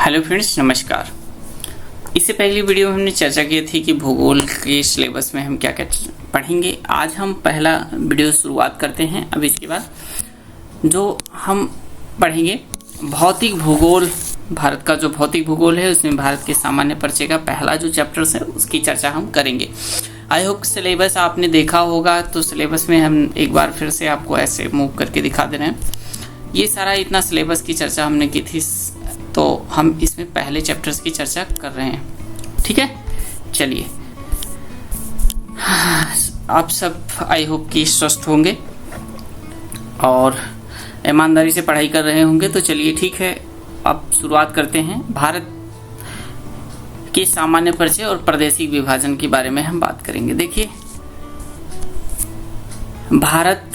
Hello friends, नमस्कार। इससे पहली वीडियो में हमने चर्चा की थी कि भूगोल के सिलेबस में हम क्या क्या पढ़ेंगे। आज हम पहला वीडियो शुरुआत करते हैं। अब इसके बाद जो हम पढ़ेंगे भौतिक भूगोल, भारत का जो भौतिक भूगोल है उसमें भारत के सामान्य परिचय का पहला जो चैप्टर्स है उसकी चर्चा हम करेंगे। आई होप सिलेबस आपने देखा होगा, तो सिलेबस में हम एक बार फिर से आपको ऐसे मूव करके दिखा दे रहे हैं। ये सारा इतना सिलेबस की चर्चा हमने की थी, तो हम इसमें पहले चैप्टर्स की चर्चा कर रहे हैं। ठीक है, चलिए। आप सब आई होप कि स्वस्थ होंगे और ईमानदारी से पढ़ाई कर रहे होंगे। तो चलिए ठीक है, अब शुरुआत करते हैं। भारत के सामान्य परिचय और प्रादेशिक विभाजन के बारे में हम बात करेंगे। देखिए, भारत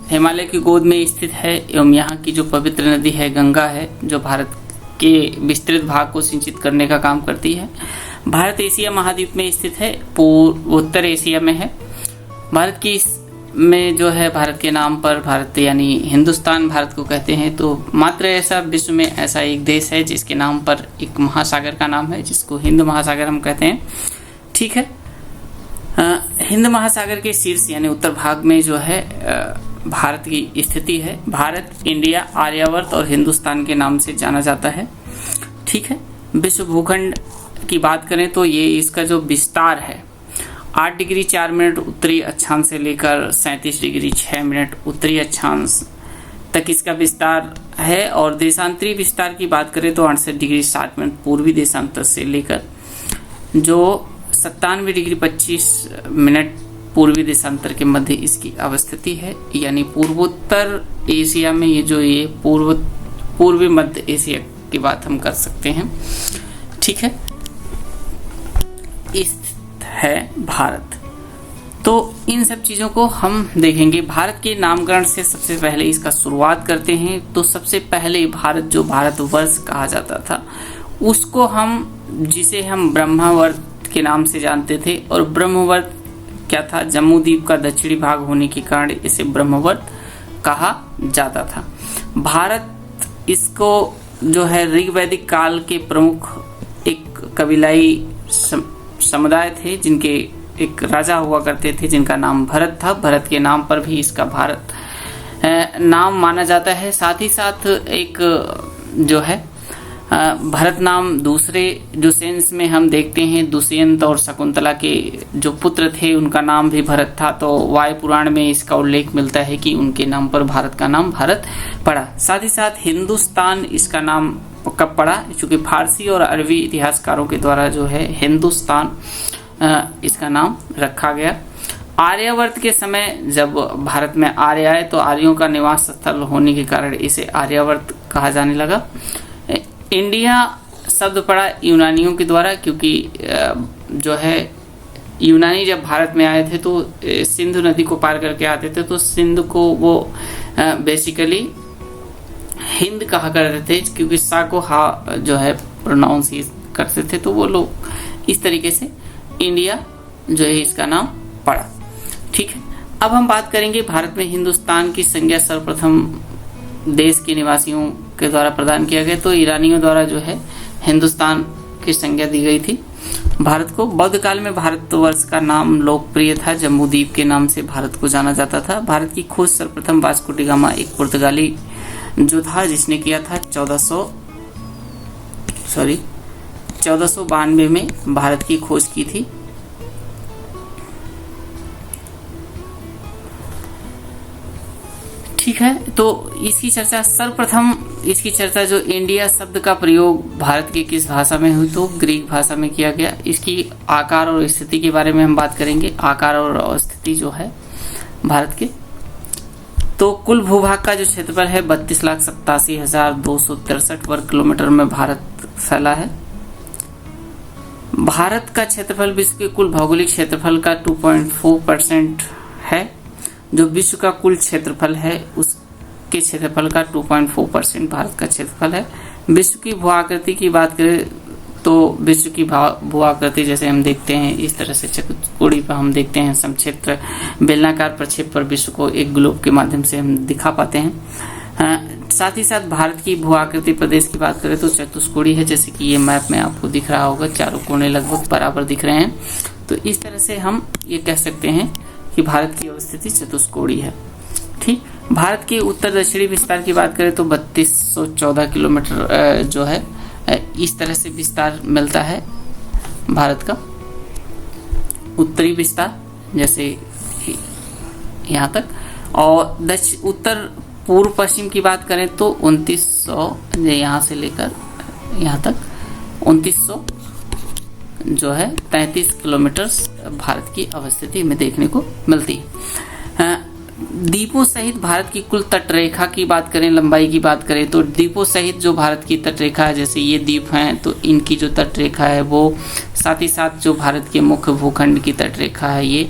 हिमालय की गोद में स्थित है एवं यहाँ की जो पवित्र नदी है गंगा है, जो भारत के विस्तृत भाग को सिंचित करने का काम करती है। भारत एशिया महाद्वीप में स्थित है, उत्तर एशिया में है। भारत की में जो है, भारत के नाम पर भारत यानी हिंदुस्तान भारत को कहते हैं। तो मात्र ऐसा विश्व में ऐसा एक देश है जिसके नाम पर एक महासागर का नाम है, जिसको हिंद महासागर हम कहते हैं। ठीक है, हिंद महासागर के शीर्ष यानी उत्तर भाग में जो है भारत की स्थिति है। भारत, इंडिया, आर्यावर्त और हिंदुस्तान के नाम से जाना जाता है। ठीक है, विश्व भूखंड की बात करें तो ये इसका जो विस्तार है 8 डिग्री 4 मिनट उत्तरी अक्षांश से लेकर 37 डिग्री 6 मिनट उत्तरी अक्षांश तक इसका विस्तार है। और देशांतरी विस्तार की बात करें तो 68 डिग्री 60 मिनट पूर्वी देशांतर से लेकर जो 97 डिग्री 25 मिनट पूर्वी देशांतर के मध्य इसकी अवस्थिति है। यानी पूर्वोत्तर एशिया में ये पूर्वी मध्य एशिया की बात हम कर सकते हैं। ठीक है, इस है भारत। तो इन सब चीजों को हम देखेंगे। भारत के नामकरण से सबसे पहले इसका शुरुआत करते हैं। तो सबसे पहले भारत, जो भारतवर्ष कहा जाता था, उसको जिसे हम ब्रह्मावर्त के नाम से जानते थे। और ब्रह्मवर्त क्या था? जम्मू द्वीप का दक्षिणी भाग होने के कारण इसे ब्रह्मवर्त कहा जाता था। भारत इसको जो है ऋग्वैदिक काल के प्रमुख एक कबीलाई समुदाय थे, जिनके एक राजा हुआ करते थे जिनका नाम भरत था। भरत के नाम पर भी इसका भारत नाम माना जाता है। साथ ही साथ एक जो है भरत नाम दूसरे जो सेंस में हम देखते हैं, दुष्यंत और शकुंतला के जो पुत्र थे उनका नाम भी भरत था। तो वायु पुराण में इसका उल्लेख मिलता है कि उनके नाम पर भारत का नाम भारत पड़ा। साथ ही साथ हिंदुस्तान इसका नाम कब पड़ा? क्योंकि फारसी और अरबी इतिहासकारों के द्वारा जो है हिंदुस्तान इसका नाम रखा गया। आर्यावर्त के समय जब भारत में आर्य आए तो आर्यों का निवास स्थल होने के कारण इसे आर्यावर्त कहा जाने लगा। इंडिया शब्द पड़ा यूनानियों के द्वारा, क्योंकि जो है यूनानी जब भारत में आए थे तो सिंधु नदी को पार करके आते थे, तो सिंध को वो बेसिकली हिंद कहा करते थे, क्योंकि सा को हा जो है प्रोनाउंस करते थे। तो वो लोग इस तरीके से इंडिया जो है इसका नाम पड़ा। ठीक है, अब हम बात करेंगे भारत में हिंदुस्तान की संज्ञा सर्वप्रथम देश के निवासियों के द्वारा प्रदान किया गया। तो ईरानियों द्वारा जो है हिंदुस्तान की संज्ञा दी गई थी भारत को। बौद्ध काल में भारतवर्ष का नाम लोकप्रिय था। जम्बू द्वीप के नाम से भारत को जाना जाता था। भारत की खोज सर्वप्रथम वास्को डी गामा एक पुर्तगाली जो था, जिसने किया था 1492 में भारत की खोज की थी। ठीक है, तो इसकी चर्चा जो इंडिया शब्द का प्रयोग भारत के किस भाषा में हुई? तो ग्रीक भाषा में किया गया। इसकी आकार और स्थिति के बारे में हम बात करेंगे। आकार और स्थिति जो है भारत के, तो कुल भूभाग का जो क्षेत्रफल है 32,87,263 वर्ग किलोमीटर में भारत फैला है। भारत का क्षेत्रफल विश्व के कुल भौगोलिक क्षेत्रफल का 2.4% है। जो विश्व का कुल क्षेत्रफल है उसके क्षेत्रफल का 2.4% भारत का क्षेत्रफल है। विश्व की भू आकृति की बात करें तो विश्व की भू आकृति जैसे हम देखते हैं इस तरह से चतुर्कोणी पर हम देखते हैं समक्षेत्र बेलनाकार प्रक्षेप पर विश्व को एक ग्लोब के माध्यम से हम दिखा पाते हैं। साथ ही साथ भारत की भू आकृति प्रदेश की बात करें तो चतुष्कोणीय है, जैसे कि ये मैप में आपको दिख रहा होगा, चारों कोने लगभग बराबर दिख रहे हैं। तो इस तरह से हम ये कह सकते हैं कि भारत की अवस्थिति चतुष्कोणीय है। ठीक, भारत के उत्तर दक्षिणी विस्तार की बात करें तो 3214 किलोमीटर जो है इस तरह से विस्तार मिलता है भारत का। उत्तरी विस्तार जैसे यहाँ तक, और उत्तर पूर्व पश्चिम की बात करें तो 2900 यहाँ से लेकर यहाँ तक 2900 जो है 33 किलोमीटर भारत की अवस्थिति में देखने को मिलती है। द्वीपों सहित भारत की कुल तटरेखा की बात करें, लंबाई की बात करें तो द्वीपों सहित जो भारत की तटरेखा है, जैसे ये द्वीप हैं तो इनकी जो तटरेखा है वो, साथ ही साथ जो भारत के मुख्य भूखंड की तटरेखा है ये,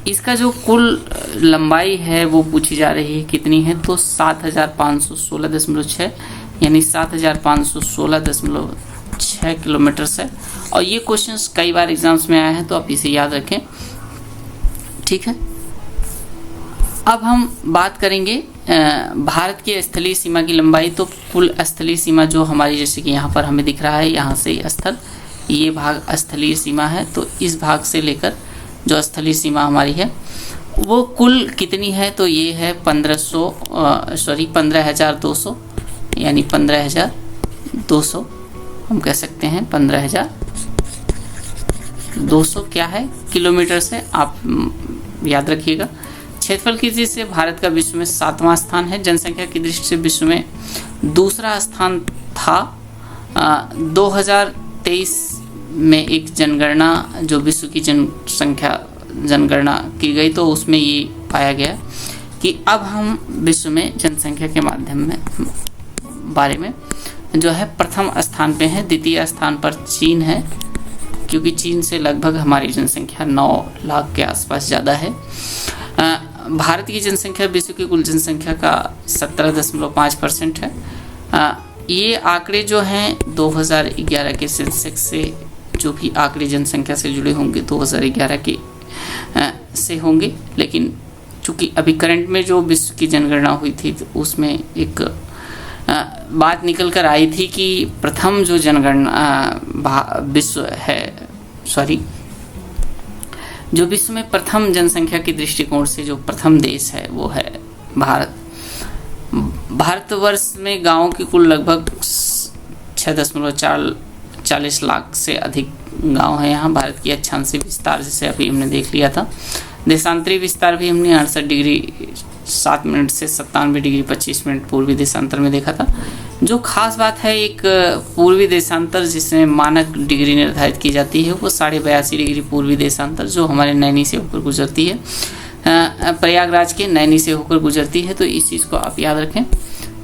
इसका जो कुल लंबाई है वो पूछी जा रही है कितनी है, तो 7516.6 यानी 7516.6 किलोमीटर है। और ये क्वेश्चंस कई बार एग्जाम्स में आए हैं तो आप इसे याद रखें। ठीक है, अब हम बात करेंगे भारत की स्थलीय सीमा की लंबाई। तो कुल स्थलीय सीमा जो हमारी, जैसे कि यहाँ पर हमें दिख रहा है, यहाँ से स्थल, ये भाग स्थलीय सीमा है। तो इस भाग से लेकर जो स्थलीय सीमा हमारी है वो कुल कितनी है, तो ये है 15,200 यानी 15,200 हम कह सकते हैं 15,200 क्या है किलोमीटर से, आप याद रखिएगा। क्षेत्रफल की दृष्टि से भारत का विश्व में 7वां स्थान है। जनसंख्या की दृष्टि से विश्व में दूसरा स्थान था। 2023 में एक जनगणना जो विश्व की जनगणना की गई तो उसमें ये पाया गया कि अब हम विश्व में जनसंख्या के माध्यम में बारे में जो है प्रथम स्थान पे है। द्वितीय स्थान पर चीन है, क्योंकि चीन से लगभग हमारी जनसंख्या 9 लाख के आसपास ज़्यादा है। भारत की जनसंख्या विश्व की कुल जनसंख्या का 17.5% है। ये आंकड़े जो हैं 2011 के सेंसेक्स से, जो भी आंकड़े जनसंख्या से जुड़े होंगे 2011 के से होंगे, लेकिन चूंकि अभी करंट में जो विश्व की जनगणना हुई थी तो उसमें एक बात निकल कर आई थी कि प्रथम जो जनगणना विश्व है, जो विश्व में प्रथम जनसंख्या के दृष्टिकोण से जो प्रथम देश है वो है भारत। भारतवर्ष में गांवों की कुल लगभग 6.40 लाख से अधिक गांव है यहाँ। भारत की अक्षांशीय विस्तार जैसे अभी हमने देख लिया था। देशांतरी विस्तार भी हमने 68 डिग्री 7 मिनट से 97 डिग्री 25 मिनट पूर्वी देशांतर में देखा था। जो खास बात है, एक पूर्वी देशांतर जिसमें मानक डिग्री निर्धारित की जाती है वो 82.5 डिग्री पूर्वी देशांतर जो हमारे नैनी से होकर गुजरती है, प्रयागराज के नैनी से होकर गुजरती है। तो इस चीज़ को आप याद रखें।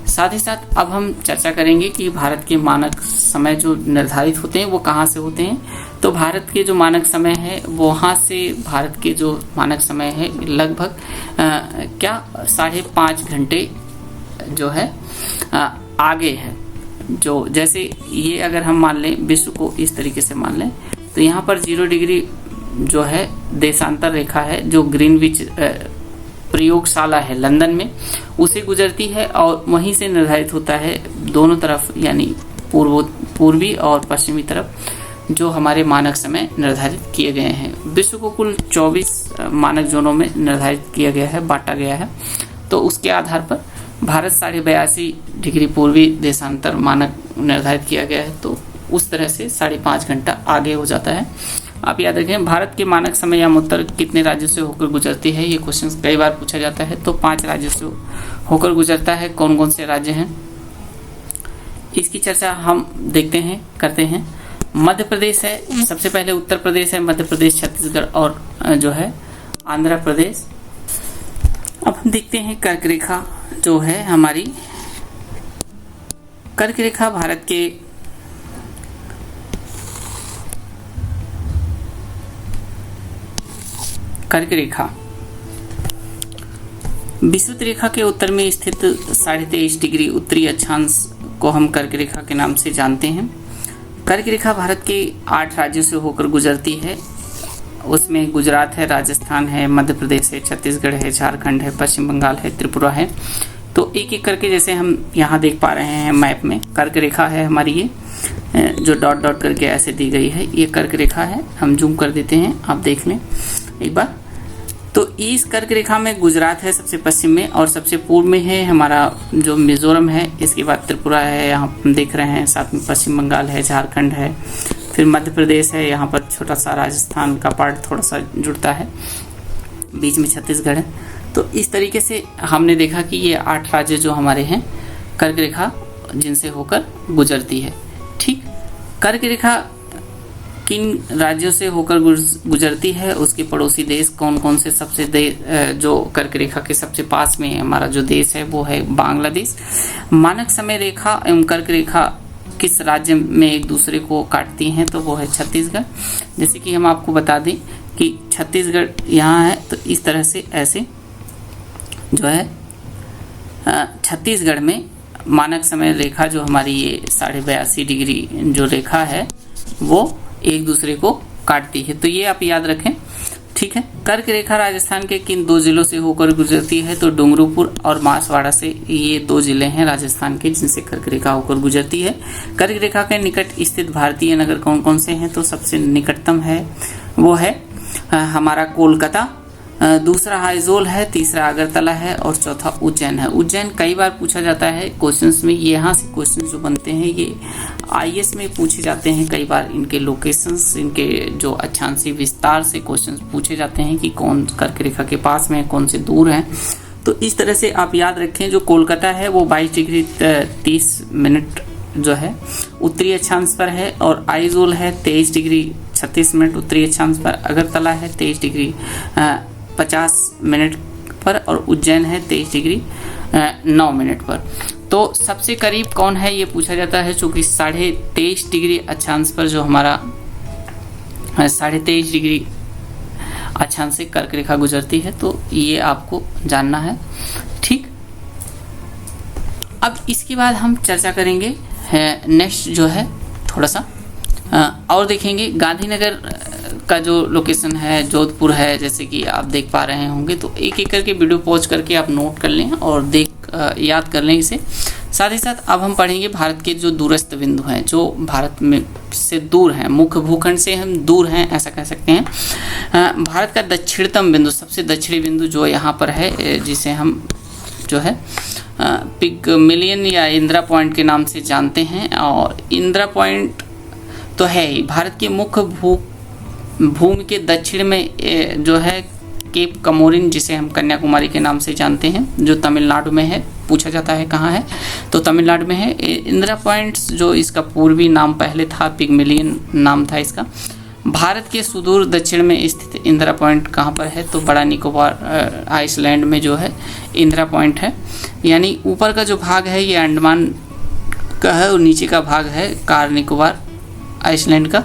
साथ ही साथ अब हम चर्चा करेंगे कि भारत के मानक समय जो निर्धारित होते हैं वो कहाँ से होते हैं। तो भारत के जो मानक समय है वहाँ से भारत के जो मानक समय है लगभग 5.5 घंटे जो है आगे है। जो जैसे ये अगर हम मान लें, विश्व को इस तरीके से मान लें तो यहाँ पर 0 डिग्री जो है देशांतर रेखा है जो ग्रीनविच प्रयोगशाला है लंदन में, उसे गुजरती है और वहीं से निर्धारित होता है दोनों तरफ, यानी पूर्वी और पश्चिमी तरफ जो हमारे मानक समय निर्धारित किए गए हैं। विश्व को कुल 24 मानक जोनों में निर्धारित किया गया है, बांटा गया है। तो उसके आधार पर भारत 82.5 डिग्री पूर्वी देशांतर मानक निर्धारित किया गया है, तो उस तरह से 5.5 घंटा आगे हो जाता है। आप याद रखें, भारत के मानक समय या उत्तर कितने राज्यों से होकर गुजरती है, ये क्वेश्चन कई बार पूछा जाता है। तो 5 राज्यों से होकर गुजरता है। कौन कौन से राज्य हैं इसकी चर्चा हम देखते हैं, करते हैं। मध्य प्रदेश है सबसे पहले, उत्तर प्रदेश है, मध्य प्रदेश, छत्तीसगढ़ और जो है आंध्र प्रदेश। अब हम देखते हैं कर्क रेखा जो है हमारी। कर्क रेखा भारत के कर्क रेखा विषुवत रेखा के उत्तर में स्थित 23.5 डिग्री उत्तरी अक्षांश को हम कर्क रेखा के नाम से जानते हैं। कर्क रेखा भारत के 8 राज्यों से होकर गुजरती है। उसमें गुजरात है, राजस्थान है, मध्य प्रदेश है, छत्तीसगढ़ है, झारखंड है, पश्चिम बंगाल है, त्रिपुरा है, तो एक एक करके जैसे हम यहाँ देख पा रहे हैं मैप में, कर्क रेखा है हमारी, ये जो डॉट डॉट करके ऐसे दी गई है, ये कर्क रेखा है। हम जूम कर देते हैं, आप देख लें एक बार। तो इस कर्क रेखा में गुजरात है सबसे पश्चिम में, और सबसे पूर्व में है हमारा जो मिजोरम है, इसके बाद त्रिपुरा है, यहाँ हम देख रहे हैं, साथ में पश्चिम बंगाल है, झारखंड है, फिर मध्य प्रदेश है, यहाँ पर छोटा सा राजस्थान का पार्ट थोड़ा सा जुड़ता है, बीच में छत्तीसगढ़ है। तो इस तरीके से हमने देखा कि ये 8 राज्य जो हमारे हैं कर्क रेखा जिनसे होकर गुजरती है। ठीक, कर्क रेखा किन राज्यों से होकर गुजरती है, उसके पड़ोसी देश कौन कौन से, सबसे जो कर्क रेखा के सबसे पास में हमारा जो देश है वो है बांग्लादेश। मानक समय रेखा एवं कर्क रेखा किस राज्य में एक दूसरे को काटती हैं, तो वो है छत्तीसगढ़। जैसे कि हम आपको बता दें कि छत्तीसगढ़ यहाँ है, तो इस तरह से ऐसे जो है छत्तीसगढ़ में मानक समय रेखा जो हमारी ये 82.5 डिग्री जो रेखा है वो एक दूसरे को काटती है। तो ये आप याद रखें, ठीक है। कर्क रेखा राजस्थान के किन 2 जिलों से होकर गुजरती है, तो डूंगरपुर और बांसवाड़ा से, ये 2 जिले हैं राजस्थान के जिनसे कर्क रेखा होकर गुजरती है। कर्क रेखा के निकट स्थित भारतीय नगर कौन कौन से हैं, तो सबसे निकटतम है वो है हमारा कोलकाता, दूसरा आइजोल है, तीसरा अगरतला है और चौथा उज्जैन है। उज्जैन कई बार पूछा जाता है क्वेश्चंस में, यहाँ से क्वेश्चन जो बनते हैं ये आईएएस में पूछे जाते हैं कई बार। इनके लोकेशंस, इनके जो अक्षांशीय विस्तार से क्वेश्चंस पूछे जाते हैं कि कौन कर्क रेखा के पास में है, कौन से दूर है। तो इस तरह से आप याद रखें, जो कोलकाता है वो 22 डिग्री 30 मिनट जो है उत्तरी अक्षांश पर है, और आइजोल है 23 डिग्री 36 मिनट उत्तरी अक्षांश पर, अगरतला है 23 डिग्री 50 मिनट पर, और उज्जैन है 23 डिग्री 9 मिनट पर। तो सबसे करीब कौन है ये पूछा जाता है, चूंकि 23.5 डिग्री अक्षांश पर जो हमारा 23.5 डिग्री अक्षांश से कर्क रेखा गुजरती है, तो ये आपको जानना है। ठीक, अब इसके बाद हम चर्चा करेंगे नेक्स्ट जो है थोड़ा सा और देखेंगे गांधीनगर का जो लोकेशन है, जोधपुर है, जैसे कि आप देख पा रहे होंगे। तो एक एक करके वीडियो पॉज करके आप नोट कर लें और याद कर लें इसे। साथ ही साथ अब हम पढ़ेंगे भारत के जो दूरस्थ बिंदु हैं, जो भारत में से दूर हैं, मुख्य भूखंड से हम दूर हैं ऐसा कह सकते हैं। भारत का दक्षिणतम बिंदु, सबसे दक्षिणी बिंदु जो यहाँ पर है, जिसे हम जो है पिगमिलियन या इंदिरा पॉइंट के नाम से जानते हैं। और इंदिरा पॉइंट तो है ही भारत के मुख्य भूमि के दक्षिण में जो है केप कमोरिन, जिसे हम कन्याकुमारी के नाम से जानते हैं, जो तमिलनाडु में है। पूछा जाता है कहाँ है, तो तमिलनाडु में है। इंदिरा पॉइंट्स जो इसका पूर्वी नाम पहले था, पिगमिलियन नाम था इसका। भारत के सुदूर दक्षिण में स्थित इंदिरा पॉइंट कहाँ पर है, तो बड़ा निकोबार आइसलैंड में जो है इंदिरा पॉइंट है। यानी ऊपर का जो भाग है ये अंडमान का है और नीचे का भाग है कार निकोबार आइसलैंड का।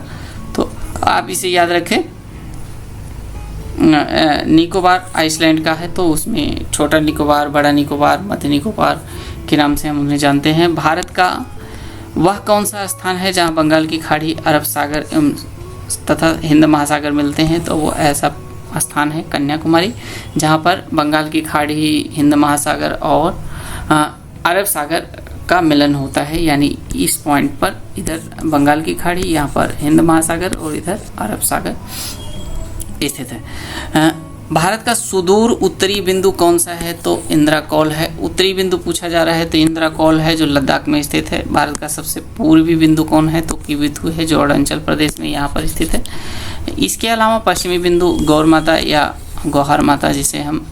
तो आप इसे याद रखें, निकोबार आइसलैंड का है, तो उसमें छोटा निकोबार, बड़ा निकोबार, मध्य निकोबार के नाम से हम उन्हें जानते हैं। भारत का वह कौन सा स्थान है जहां बंगाल की खाड़ी, अरब सागर तथा हिंद महासागर मिलते हैं, तो वो ऐसा स्थान है कन्याकुमारी, जहां पर बंगाल की खाड़ी, हिंद महासागर और अरब सागर का मिलन होता है। यानी इस पॉइंट पर इधर बंगाल की खाड़ी, यहाँ पर हिंद महासागर और इधर अरब सागर स्थित है। भारत का सुदूर उत्तरी बिंदु कौन सा है, तो इंदिरा कौल है। उत्तरी बिंदु पूछा जा रहा है तो इंदिरा कौल है जो लद्दाख में स्थित है। भारत का सबसे पूर्वी बिंदु कौन है, तो किबिथु है जो अरुणाचल प्रदेश में यहाँ पर स्थित है। इसके अलावा पश्चिमी बिंदु गौर माता या गौहर माता, जिसे हम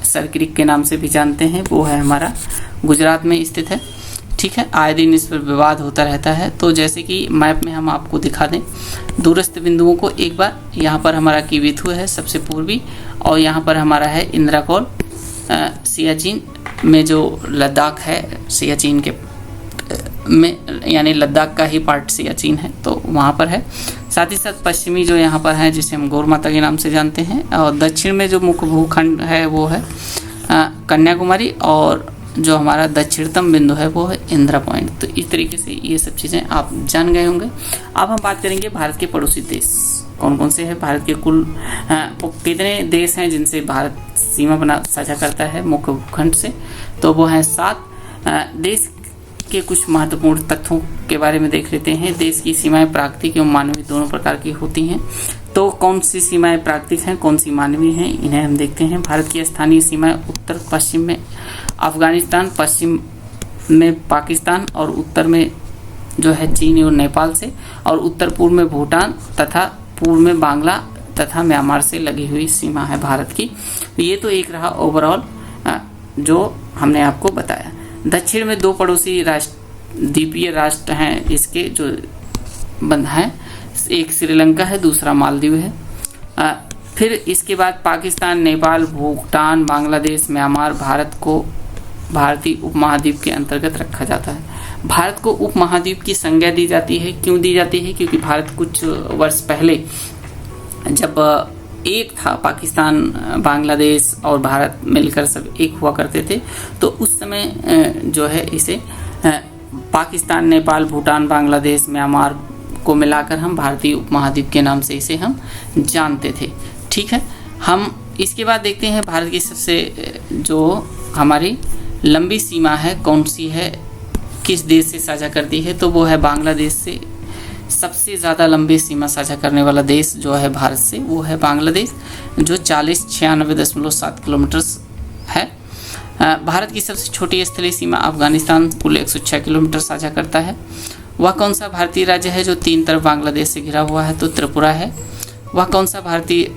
सर क्रीक के नाम से भी जानते हैं, वो है हमारा गुजरात में स्थित है। ठीक है, आए दिन इस पर विवाद होता रहता है। तो जैसे कि मैप में हम आपको दिखा दें दूरस्थ बिंदुओं को एक बार, यहाँ पर हमारा किबिथु है सबसे पूर्वी, और यहाँ पर हमारा है इंदिरा कौल। सियाचिन में जो लद्दाख है, सियाचिन के में यानी लद्दाख का ही पार्ट सियाचिन है, तो वहाँ पर है। साथ ही साथ पश्चिमी जो यहाँ पर है, जिसे हम गौर माता के नाम से जानते हैं, और दक्षिण में जो मुख्य भूखंड है वो है कन्याकुमारी, और जो हमारा दक्षिणतम बिंदु है वो है इंदिरा पॉइंट। तो इस तरीके से ये सब चीज़ें आप जान गए होंगे। अब हम बात करेंगे भारत के पड़ोसी देश। कौन कौन से हैं, भारत के कुल कितने देश हैं जिनसे भारत सीमा बना साझा करता है मुख्य भूखंड से, तो वो हैं 7। देश के कुछ महत्वपूर्ण तथ्यों के बारे में देख लेते हैं। देश की सीमाएं प्राकृतिक एवं मानवीय दोनों प्रकार की होती हैं। तो कौन सी सीमाएं प्राकृतिक हैं, कौन सी मानवीय हैं, इन्हें हम देखते हैं। भारत की स्थानीय सीमाएं उत्तर पश्चिम में अफगानिस्तान, पश्चिम में पाकिस्तान और उत्तर में जो है चीन और नेपाल से, और उत्तर पूर्व में भूटान तथा पूर्व में बांग्ला तथा म्यांमार से लगी हुई सीमा है भारत की। ये तो एक रहा ओवरऑल जो हमने आपको बताया। दक्षिण में 2 पड़ोसी द्वीपीय राष्ट्र हैं इसके जो बंध हैं, एक श्रीलंका है, दूसरा मालदीव है। फिर इसके बाद पाकिस्तान, नेपाल, भूटान, बांग्लादेश, म्यांमार भारत को भारतीय उपमहाद्वीप के अंतर्गत रखा जाता है। भारत को उपमहाद्वीप की संज्ञा दी जाती है। क्यों दी जाती है? क्योंकि भारत कुछ वर्ष पहले जब एक था, पाकिस्तान, बांग्लादेश और भारत मिलकर सब एक हुआ करते थे, तो उस समय जो है इसे पाकिस्तान, नेपाल, भूटान, बांग्लादेश, म्यांमार को मिलाकर हम भारतीय उपमहाद्वीप के नाम से इसे हम जानते थे। ठीक है, हम इसके बाद देखते हैं भारत की सबसे जो हमारी लंबी सीमा है कौन सी है, किस देश से साझा करती है, तो वो है बांग्लादेश से। सबसे ज़्यादा लंबी सीमा साझा करने वाला देश जो है भारत से वो है बांग्लादेश, जो 96.7 किलोमीटर है। भारत की सबसे छोटी स्थलीय सीमा अफगानिस्तान कुल 106 किलोमीटर साझा करता है। वह कौन सा भारतीय राज्य है जो 3 तरफ बांग्लादेश से घिरा हुआ है? तो त्रिपुरा है। वह कौन सा भारतीय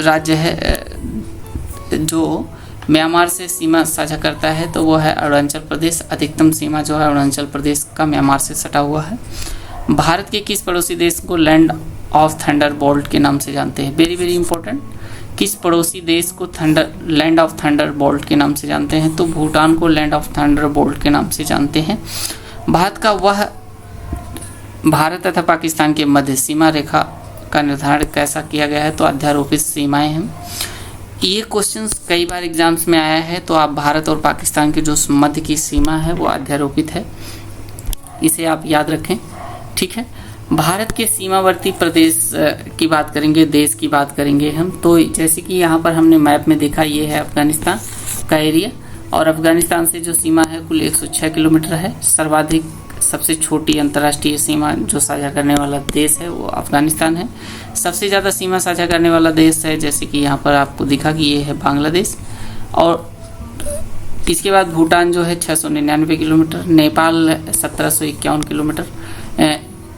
राज्य है जो म्यांमार से सीमा साझा करता है? तो वो है अरुणाचल प्रदेश। अधिकतम सीमा जो है अरुणाचल प्रदेश का म्यांमार से सटा हुआ है। भारत के किस पड़ोसी देश को लैंड ऑफ थंडर बोल्ट के नाम से जानते हैं? Very very important. किस पड़ोसी देश को लैंड ऑफ थंडर बोल्ट के नाम से जानते हैं? तो भूटान को लैंड ऑफ थंडर बोल्ट के नाम से जानते हैं। भारत तथा पाकिस्तान के मध्य सीमा रेखा का निर्धारण कैसा किया गया है? तो अध्यारोपित सीमाएं हैं। ये क्वेश्चंस कई बार एग्जाम्स में आया है, तो आप भारत और पाकिस्तान की जो मध्य की सीमा है वो अध्यारोपित है, इसे आप याद रखें। ठीक है, भारत के सीमावर्ती प्रदेश की बात करेंगे, देश की बात करेंगे हम, तो जैसे कि यहाँ पर हमने मैप में देखा, ये है अफगानिस्तान का एरिया, और अफगानिस्तान से जो सीमा है कुल 106 किलोमीटर है। सर्वाधिक सबसे छोटी अंतर्राष्ट्रीय सीमा जो साझा करने वाला देश है वो अफगानिस्तान है। सबसे ज़्यादा सीमा साझा करने वाला देश है, जैसे कि यहाँ पर आपको दिखा कि ये है बांग्लादेश, और इसके बाद भूटान जो है 699 किलोमीटर, नेपाल 1751 किलोमीटर,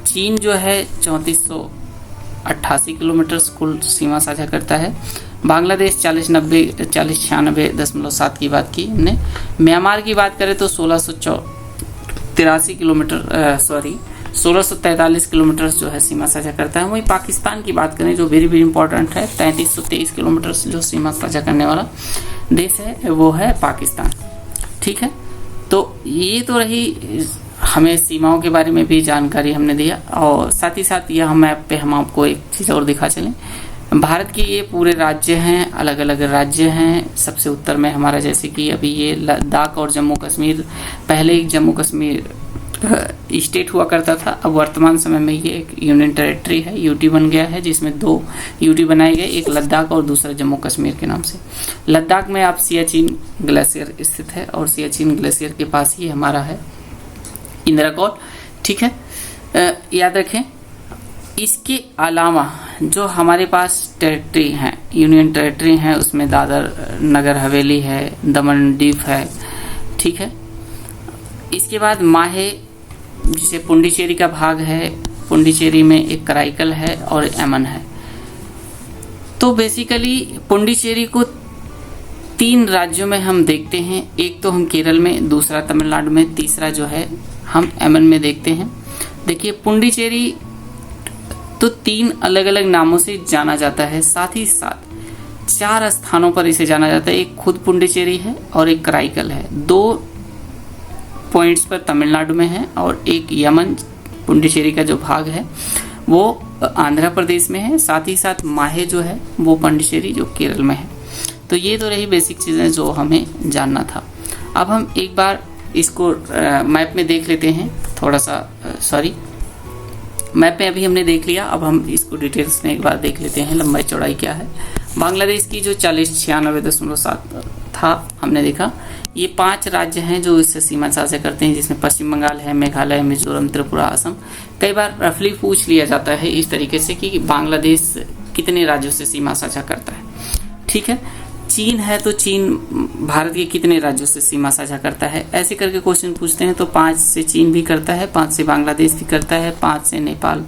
चीन जो है 3488 किलोमीटर कुल सीमा साझा करता है। बांग्लादेश 4096.7 की बात की हमने। म्यांमार की बात करें तो 1643 किलोमीटर जो है सीमा साझा करता है। वहीं पाकिस्तान की बात करें जो वेरी वेरी इंपॉर्टेंट है, 3323 किलोमीटर जो सीमा साझा करने वाला देश है वो है पाकिस्तान। ठीक है, तो ये तो रही हमें सीमाओं के बारे में भी जानकारी हमने दिया, और साथ ही साथ यह मैप पे हम आपको एक चीज़ और दिखा चलें। भारत के ये पूरे राज्य हैं, अलग अलग राज्य हैं। सबसे उत्तर में हमारा जैसे कि अभी ये लद्दाख और जम्मू कश्मीर, पहले एक जम्मू कश्मीर स्टेट हुआ करता था, अब वर्तमान समय में ये एक यूनियन टेरिटरी है, यूटी बन गया है, जिसमें 2 यूटी बनाए गए, एक लद्दाख और दूसरा जम्मू कश्मीर के नाम से। लद्दाख में आप सियाचिन ग्लेशियर स्थित है, और सियाचिन ग्लेशियर के पास ही हमारा है इंदिरा। ठीक है, याद रखें। इसके अलावा जो हमारे पास टेरिटरी हैं, यूनियन टेरिटरी हैं, उसमें दादर नगर हवेली है, दमन दीव है। ठीक है, इसके बाद माहे जिसे पुंडीचेरी का भाग है, पुंडीचेरी में एक कराईकल है और एमन है। तो बेसिकली पुंडीचेरी को 3 राज्यों में हम देखते हैं, एक तो हम केरल में, दूसरा तमिलनाडु में, तीसरा जो है हम एमन में देखते हैं। देखिए पुंडीचेरी तो 3 अलग अलग नामों से जाना जाता है, साथ ही साथ 4 स्थानों पर इसे जाना जाता है। एक खुद पुंडीचेरी है और एक कराईकल है, 2 पॉइंट्स पर तमिलनाडु में है, और एक यमन पुंडीचेरी का जो भाग है वो आंध्र प्रदेश में है। साथ ही साथ माहे जो है वो पुंडीचेरी जो केरल में है। तो ये तो रही बेसिक चीज़ें जो हमें जानना था। अब हम एक बार इसको मैप में देख लेते हैं, थोड़ा सा मैप में अभी हमने देख लिया, अब हम इसको डिटेल्स में एक बार देख लेते हैं लंबाई चौड़ाई क्या है। बांग्लादेश की जो 4096.7 था हमने देखा, ये 5 राज्य हैं जो इससे सीमा साझा करते हैं, जिसमें पश्चिम बंगाल है, मेघालय, मिजोरम, त्रिपुरा, असम। कई बार रफली पूछ लिया जाता है इस तरीके से कि बांग्लादेश कितने राज्यों से सीमा साझा करता है। ठीक है, चीन है तो चीन भारत के कितने राज्यों से सीमा साझा करता है, ऐसे करके क्वेश्चन पूछते हैं। तो 5 से चीन भी करता है, 5 से बांग्लादेश भी करता है, 5 से नेपाल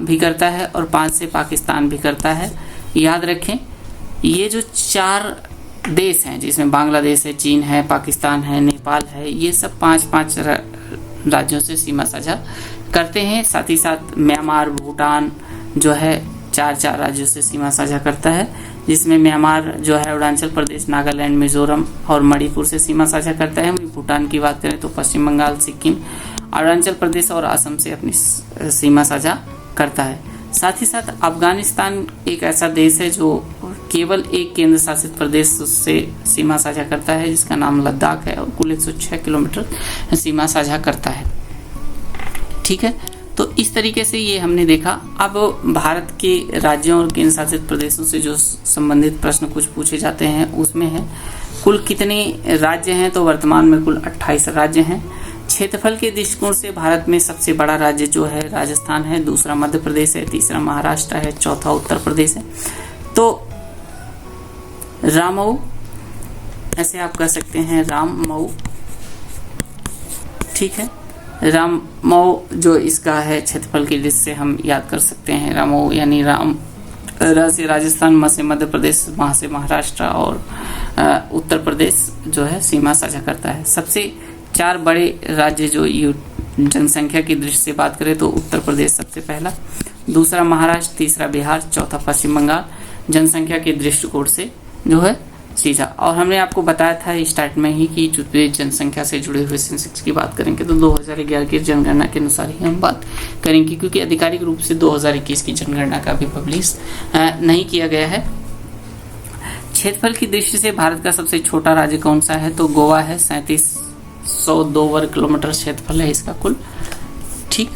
भी करता है और 5 से पाकिस्तान भी करता है। याद रखें, ये जो 4 देश हैं जिसमें बांग्लादेश है, चीन है, पाकिस्तान है, नेपाल है, ये सब 5-5 राज्यों से सीमा साझा करते हैं। साथ ही साथ म्यांमार, भूटान जो है 4-4 राज्यों से सीमा साझा करता है, जिसमें म्यांमार जो है अरुणाचल प्रदेश, नागालैंड, मिजोरम और मणिपुर से सीमा साझा करता है। भूटान की बात करें तो पश्चिम बंगाल, सिक्किम, अरुणाचल प्रदेश और असम से अपनी सीमा साझा करता है। साथ ही साथ अफगानिस्तान एक ऐसा देश है जो केवल एक केंद्र शासित प्रदेश से सीमा साझा करता है, जिसका नाम लद्दाख है और कुल 106 किलोमीटर सीमा साझा करता है। ठीक है, तो इस तरीके से ये हमने देखा। अब भारत के राज्यों और केंद्र शासित प्रदेशों से जो संबंधित प्रश्न कुछ पूछे जाते हैं उसमें है कुल कितने राज्य हैं, तो वर्तमान में कुल 28 राज्य हैं। क्षेत्रफल के दृष्टिकोण से भारत में सबसे बड़ा राज्य जो है राजस्थान है, दूसरा मध्य प्रदेश है, तीसरा महाराष्ट्र है, चौथा उत्तर प्रदेश है। तो रामऊ, ऐसे आप कह सकते हैं रामऊ। ठीक है, रामऊ जो इसका है क्षेत्रफल की दृष्टि से हम याद कर सकते हैं। रामऊ यानी राम से राजस्थान, म से मध्य प्रदेश, वहाँ से महाराष्ट्र और उत्तर प्रदेश जो है सीमा साझा करता है। सबसे 4 बड़े राज्य जो जनसंख्या की दृष्टि से बात करें तो उत्तर प्रदेश सबसे पहला, दूसरा महाराष्ट्र, तीसरा बिहार, चौथा पश्चिम बंगाल, जनसंख्या के दृष्टिकोण से जो है सीधा। और हमने आपको बताया था स्टार्ट में ही कि जो जनसंख्या से जुड़े हुए सेंसस की बात करेंगे तो 2011 की जनगणना के अनुसार ही हम बात करेंगे, क्योंकि आधिकारिक रूप से 2021 की जनगणना का भी पब्लिश नहीं किया गया है। क्षेत्रफल की दृष्टि से भारत का सबसे छोटा राज्य कौन सा है, तो गोवा है। 3702 वर्ग किलोमीटर क्षेत्रफल है इसका कुल। ठीक,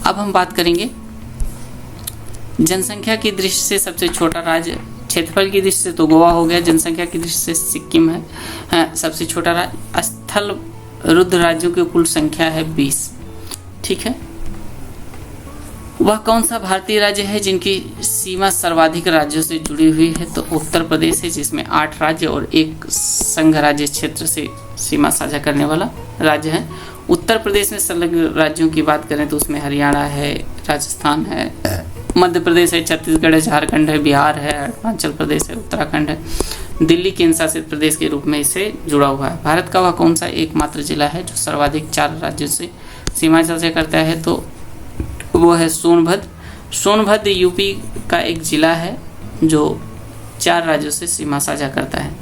अब हम बात करेंगे जनसंख्या की दृष्टि से सबसे छोटा राज्य। क्षेत्रफल की दृष्टि से तो गोवा हो गया, जनसंख्या की दृष्टि से सिक्किम है सबसे छोटा राज्य। स्थल रुद्ध राज्यों की कुल संख्या है 20। ठीक है, वह कौन सा भारतीय राज्य है जिनकी सीमा सर्वाधिक राज्यों से जुड़ी हुई है, तो उत्तर प्रदेश है, जिसमें 8 राज्य और 1 संघ राज्य क्षेत्र से सीमा साझा करने वाला राज्य है। उत्तर प्रदेश में संलग्न राज्यों की बात करें तो उसमें हरियाणा है, राजस्थान है, मध्य प्रदेश है, छत्तीसगढ़ है, झारखंड है, बिहार है, अरुणाचल प्रदेश है, उत्तराखंड है, दिल्ली केंद्र शासित प्रदेश के रूप में इससे जुड़ा हुआ है। भारत का वह कौन सा एकमात्र जिला है जो सर्वाधिक 4 राज्यों से सीमा साझा करता है, तो वो है सोनभद्र। सोनभद्र यूपी का एक जिला है जो 4 राज्यों से सीमा साझा करता है।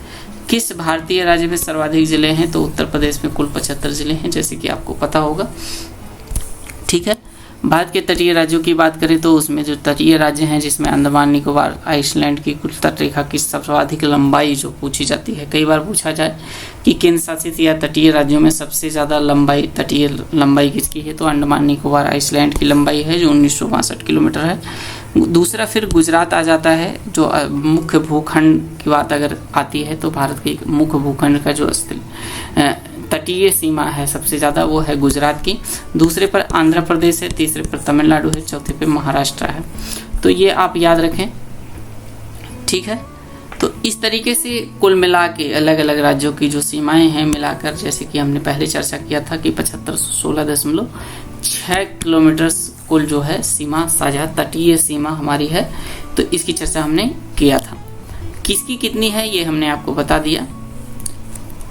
किस भारतीय राज्य में सर्वाधिक जिले हैं, तो उत्तर प्रदेश में कुल 75 जिले हैं, जैसे कि आपको पता होगा। ठीक है, भारत के तटीय राज्यों की बात करें तो उसमें जो तटीय राज्य हैं जिसमें अंडमान निकोबार, आइसलैंड की कुल तटरेखा की सर्वाधिक लंबाई जो पूछी जाती है, कई बार पूछा जाए कि केंद्र शासित या तटीय राज्यों में सबसे ज़्यादा लंबाई तटीय लंबाई किसकी है, तो अंडमान निकोबार आइसलैंड की लंबाई है जो 1962 किलोमीटर है। दूसरा फिर गुजरात आ जाता है, जो मुख्य भूखंड की बात अगर आती है तो भारत के मुख्य भूखंड का जो तटीय सीमा है सबसे ज़्यादा वो है गुजरात की। दूसरे पर आंध्र प्रदेश है, तीसरे पर तमिलनाडु है, चौथे पे महाराष्ट्र है। तो ये आप याद रखें। ठीक है, तो इस तरीके से कुल मिला के अलग अलग राज्यों की जो सीमाएं हैं मिलाकर, जैसे कि हमने पहले चर्चा किया था कि 7516.6 किलोमीटर कुल जो है सीमा साझा तटीय सीमा हमारी है, तो इसकी चर्चा हमने किया था। किसकी कितनी है ये हमने आपको बता दिया।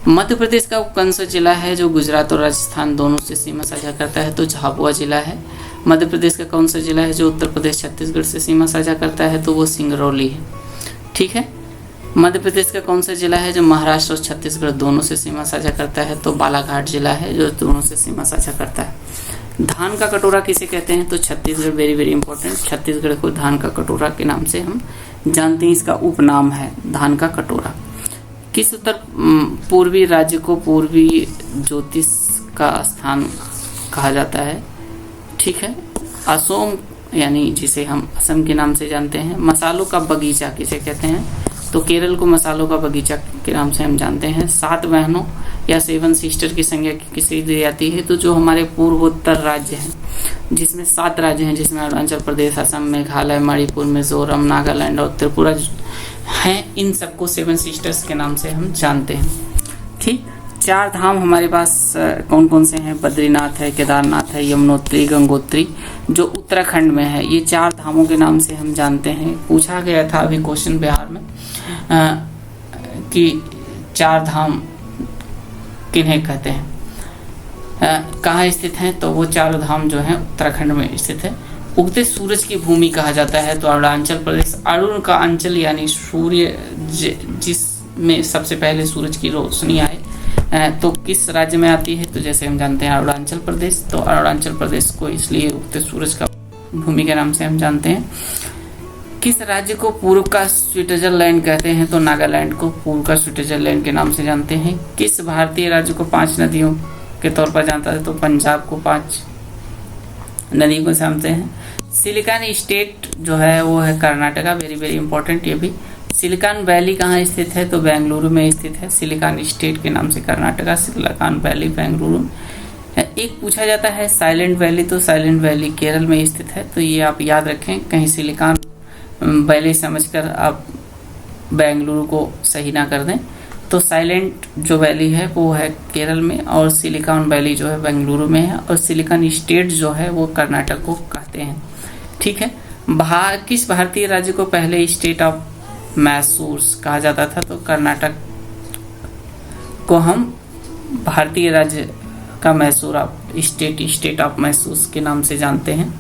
मध्य प्रदेश का कौन सा जिला है जो गुजरात और राजस्थान दोनों से सीमा साझा करता है, तो झाबुआ जिला है। मध्य प्रदेश का कौन सा जिला है जो उत्तर प्रदेश छत्तीसगढ़ से सीमा साझा करता है, तो वो सिंगरौली है। ठीक है, मध्य प्रदेश का कौन सा जिला है जो महाराष्ट्र और छत्तीसगढ़ दोनों से सीमा साझा करता है, तो बालाघाट जिला है जो दोनों से सीमा साझा करता है। धान का कटोरा किसे कहते हैं, तो Chhattisgarh, very very important, Chhattisgarh को धान का कटोरा के नाम से हम जानते हैं, इसका उपनाम है धान का कटोरा। किस उत्तर पूर्वी राज्य को पूर्वी ज्योतिष का स्थान कहा जाता है। ठीक है, असम यानी जिसे हम असम के नाम से जानते हैं। मसालों का बगीचा किसे कहते हैं, तो केरल को मसालों का बगीचा के नाम से हम जानते हैं। 7 बहनों या 7 सिस्टर की संज्ञा किसे दी जाती है, तो जो हमारे पूर्वोत्तर राज्य हैं, जिसमें 7 राज्य हैं, जिसमें अरुणाचल प्रदेश, असम, मेघालय, मणिपुर, मिजोरम, नागालैंड और त्रिपुरा हैं, इन सबको 7 सिस्टर्स के नाम से हम जानते हैं। ठीक, 4 धाम हमारे पास कौन कौन से हैं, बद्रीनाथ है, केदारनाथ है, यमुनोत्री, गंगोत्री जो उत्तराखंड में है। ये 4 धामों के नाम से हम जानते हैं। पूछा गया था अभी क्वेश्चन बिहार में कि 4 धाम किन्हें कहते हैं, कहाँ स्थित हैं, तो वो 4 धाम जो हैं उत्तराखंड में स्थित है। उगते सूरज की भूमि कहा जाता है, तो अरुणाचल प्रदेश, अरुण का अंचल यानी सूर्य जिसमें सबसे पहले सूरज की रोशनी आए, तो किस राज्य में आती है, तो जैसे हम जानते हैं अरुणाचल प्रदेश। तो अरुणाचल प्रदेश को इसलिए उगते सूरज का भूमि के नाम से हम जानते हैं। किस राज्य को पूर्व का स्विट्जरलैंड कहते हैं, तो नागालैंड को पूर्व का स्विट्जरलैंड के नाम से जानते हैं। किस भारतीय राज्य को 5 नदियों के तौर पर जानता है, तो पंजाब को 5 नदियों को जानते हैं। सिलिकॉन स्टेट जो है वो है कर्नाटका, वेरी वेरी इंपॉर्टेंट ये भी। सिलिकॉन वैली कहाँ स्थित है, तो बेंगलुरु में स्थित है। सिलिकॉन स्टेट के नाम से कर्नाटका, सिलिकॉन वैली बेंगलुरु में। एक पूछा जाता है साइलेंट वैली, तो साइलेंट वैली केरल में स्थित है, तो ये आप याद रखें, कहीं सिलिकॉन वैली समझकर आप बेंगलुरु को सही ना कर दें। तो साइलेंट जो वैली है वो है केरल में, और सिलिकॉन वैली जो है बेंगलुरु में है, और सिलिकॉन स्टेट जो है वो कर्नाटक को कहते हैं। ठीक है, किस भारतीय राज्य को पहले स्टेट ऑफ मैसूर कहा जाता था, तो कर्नाटक को हम भारतीय राज्य का Mysore of state of Mysore के नाम से जानते हैं।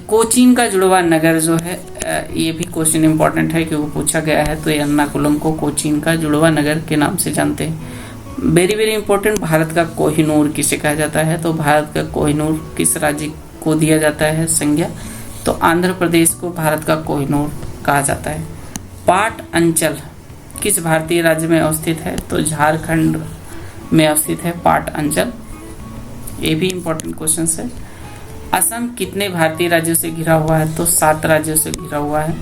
कोचीन का जुड़वा नगर जो है, ये भी क्वेश्चन इंपॉर्टेंट है क्योंकि पूछा गया है, तो एर्नाकुलम को कोचीन का जुड़वा नगर के नाम से जानते हैं। वेरी वेरी इंपॉर्टेंट, भारत का कोहिनूर किसे कहा जाता है, तो भारत का कोहिनूर किस राज्य को दिया जाता है संज्ञा, तो आंध्र प्रदेश को भारत का कोहिनूर कहा जाता है। पाट अंचल किस भारतीय राज्य में अवस्थित है, तो झारखंड में अवस्थित है पाट अंचल, ये भी इंपॉर्टेंट क्वेश्चन है। असम कितने भारतीय राज्यों से घिरा हुआ है, तो 7 राज्यों से घिरा हुआ है।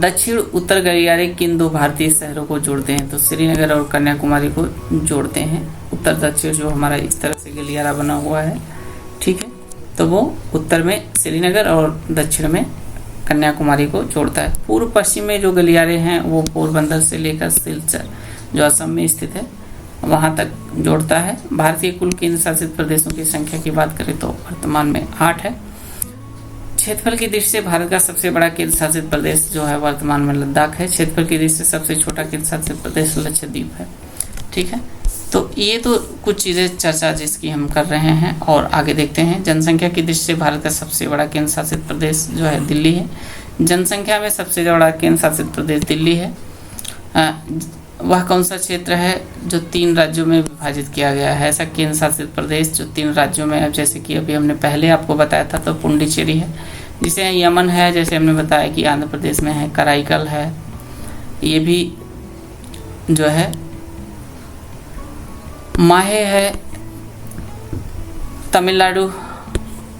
दक्षिण उत्तर गलियारे किन 2 भारतीय शहरों को जोड़ते हैं, तो श्रीनगर और कन्याकुमारी को जोड़ते हैं। उत्तर दक्षिण जो हमारा इस तरह से गलियारा बना हुआ है, ठीक है, तो वो उत्तर में श्रीनगर और दक्षिण में कन्याकुमारी को जोड़ता है। पूर्व पश्चिम में जो गलियारे हैं वो पोरबंदर से लेकर सिलचर जो असम में स्थित है वहां तक जोड़ता है। भारतीय कुल केंद्र शासित प्रदेशों की संख्या की बात करें तो वर्तमान में 8 है। क्षेत्रफल की दृष्टि से भारत का सबसे बड़ा केंद्र शासित प्रदेश जो है वर्तमान में लद्दाख है। क्षेत्रफल की दृष्टि से सबसे छोटा केंद्र शासित प्रदेश लक्षद्वीप है। ठीक है, तो ये तो कुछ चीज़ें चर्चा जिसकी हम कर रहे हैं, और आगे देखते हैं। जनसंख्या की दृष्टि से भारत का सबसे बड़ा केंद्र शासित प्रदेश जो है दिल्ली है। जनसंख्या में सबसे बड़ा केंद्र शासित प्रदेश दिल्ली है। वह कौन सा क्षेत्र है जो 3 राज्यों में विभाजित किया गया है, ऐसा केंद्र शासित प्रदेश जो 3 राज्यों में, अब जैसे कि अभी हमने पहले आपको बताया था, तो पुंडुचेरी है, जिसे यमन है, जैसे हमने बताया कि आंध्र प्रदेश में है, कराईकल है, ये भी जो है माहे है तमिलनाडु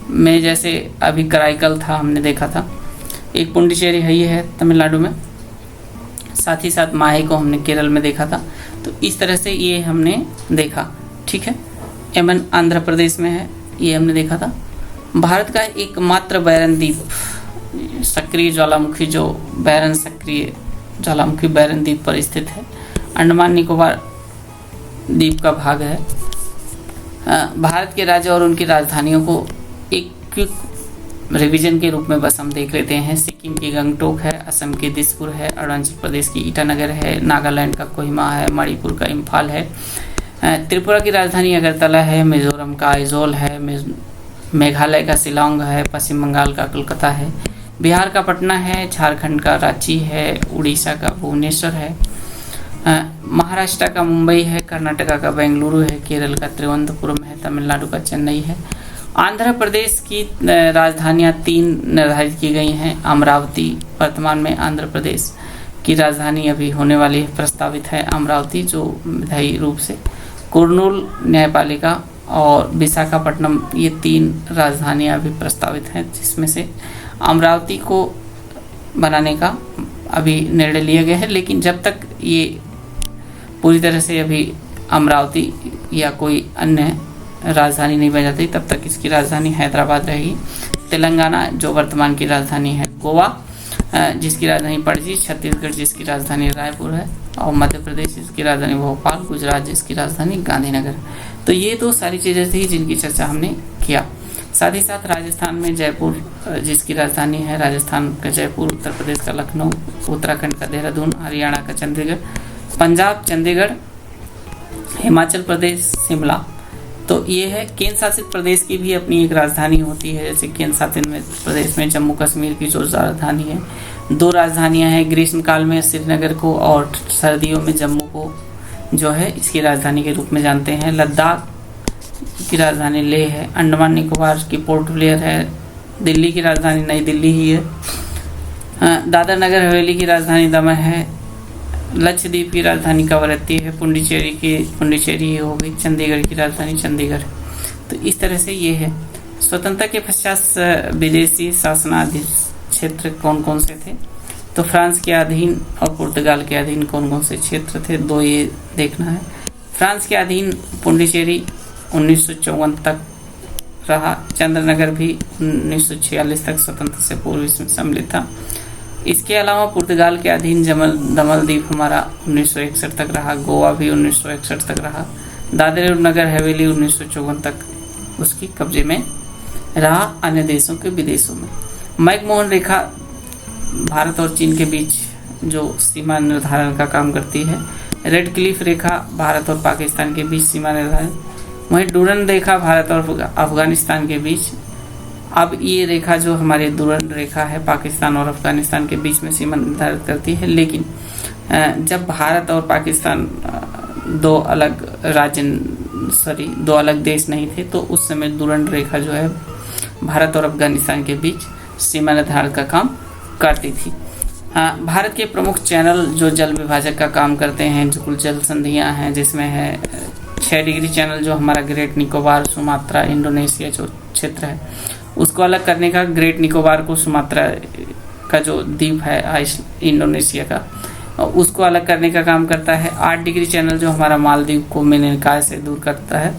में, जैसे अभी कराईकल था हमने देखा था, एक पुंडुचेरी है, ये है तमिलनाडु में, साथ ही साथ माहे को हमने केरल में देखा था। तो इस तरह से ये हमने देखा। ठीक है, यमन आंध्र प्रदेश में है, ये हमने देखा था। भारत का एकमात्र बैरन द्वीप सक्रिय ज्वालामुखी जो बैरन सक्रिय ज्वालामुखी बैरन द्वीप पर स्थित है, अंडमान निकोबार द्वीप का भाग है। भारत के राज्य और उनकी राजधानियों को एक क्विक रिवीजन के रूप में बस हम देख लेते हैं। सिक्किम की गंगटोक है, असम की दिसपुर है, अरुणाचल प्रदेश की ईटानगर है, नागालैंड का कोहिमा है, मणिपुर का इम्फाल है, त्रिपुरा की राजधानी अगरतला है, मिजोरम का आइजोल है, मेघालय का शिलांग है, पश्चिम बंगाल का कोलकाता है, बिहार का पटना है, झारखंड का रांची है, उड़ीसा का भुवनेश्वर है, महाराष्ट्र का मुंबई है, कर्नाटका का बेंगलुरु है, केरल का तिरुवनंतपुरम है, तमिलनाडु का चेन्नई है। आंध्र प्रदेश की राजधानियां 3 निर्धारित की गई हैं। अमरावती वर्तमान में आंध्र प्रदेश की राजधानी अभी होने वाली प्रस्तावित है अमरावती, जो विधायी रूप से कुर्नूल न्यायपालिका और विशाखापट्टनम, ये 3 राजधानियां अभी प्रस्तावित हैं, जिसमें से अमरावती को बनाने का अभी निर्णय लिया गया है। लेकिन जब तक ये पूरी तरह से अभी अमरावती या कोई अन्य राजधानी नहीं बन जाती, तब तक इसकी राजधानी हैदराबाद रहेगी। तेलंगाना जो वर्तमान की राजधानी है, गोवा जिसकी राजधानी पणजी, छत्तीसगढ़ जिसकी राजधानी रायपुर है, और मध्य प्रदेश जिसकी राजधानी भोपाल, गुजरात जिसकी राजधानी गांधीनगर। तो ये तो सारी चीज़ें थी जिनकी चर्चा हमने किया। साथ ही साथ राजस्थान में जयपुर जिसकी राजधानी है, राजस्थान का जयपुर, उत्तर प्रदेश का लखनऊ, उत्तराखंड का देहरादून, हरियाणा का चंडीगढ़, पंजाब चंडीगढ़, हिमाचल प्रदेश शिमला। तो ये है। केंद्र शासित प्रदेश की भी अपनी एक राजधानी होती है, जैसे केंद्र शासित प्रदेश में जम्मू कश्मीर की जो राजधानी है, 2 राजधानियां हैं, ग्रीष्म काल में श्रीनगर को और सर्दियों में जम्मू को जो है इसकी राजधानी के रूप में जानते हैं। लद्दाख की राजधानी लेह है, अंडमान निकोबार की पोर्ट ब्लेयर है, दिल्ली की राजधानी नई दिल्ली ही है, दादर नगर हवेली की राजधानी दमन है, लक्षद्वीप की राजधानी कवरत्ती है, पुडुचेरी हो गई, चंडीगढ़ की राजधानी चंडीगढ़। तो इस तरह से ये है। स्वतंत्रता के पश्चात विदेशी शासनाधीन क्षेत्र कौन कौन से थे? तो फ्रांस के अधीन और पुर्तगाल के अधीन कौन कौन से क्षेत्र थे, 2 ये देखना है। फ्रांस के अधीन पुडुचेरी 1954 तक रहा, चंद्रनगर भी 1946 तक स्वतंत्रता से पूर्व इसमें सम्मिलित था। इसके अलावा पुर्तगाल के अधीन दमन द्वीप हमारा 1961 तक रहा, गोवा भी 1961 तक रहा, दादर और नगर हवेली 1954 तक उसकी कब्जे में रहा, अन्य देशों के विदेशों में। मैकमोहन रेखा भारत और चीन के बीच जो सीमा निर्धारण का काम करती है। रेड क्लिफ रेखा भारत और पाकिस्तान के बीच सीमा निर्धारण। वहीं डूरन रेखा भारत और अफगानिस्तान के बीच। अब ये रेखा जो हमारी डूरन रेखा है, पाकिस्तान और अफगानिस्तान के बीच में सीमा निर्धारित करती है। लेकिन जब भारत और पाकिस्तान 2 अलग देश नहीं थे, तो उस समय डूरन रेखा जो है भारत और अफगानिस्तान के बीच सीमा निर्धारण का काम करती थी। भारत के प्रमुख चैनल जो जल विभाजक का काम करते हैं, जो कुल जल संधियां हैं, जिसमें है 6 डिग्री चैनल जो हमारा ग्रेट निकोबार, सुमात्रा, इंडोनेशिया जो क्षेत्र है उसको अलग करने का, ग्रेट निकोबार को सुमात्रा का जो द्वीप है इंडोनेशिया का, उसको अलग करने का काम करता है। 8 डिग्री चैनल जो हमारा मालदीव को मिनीनिकाय से दूर करता है,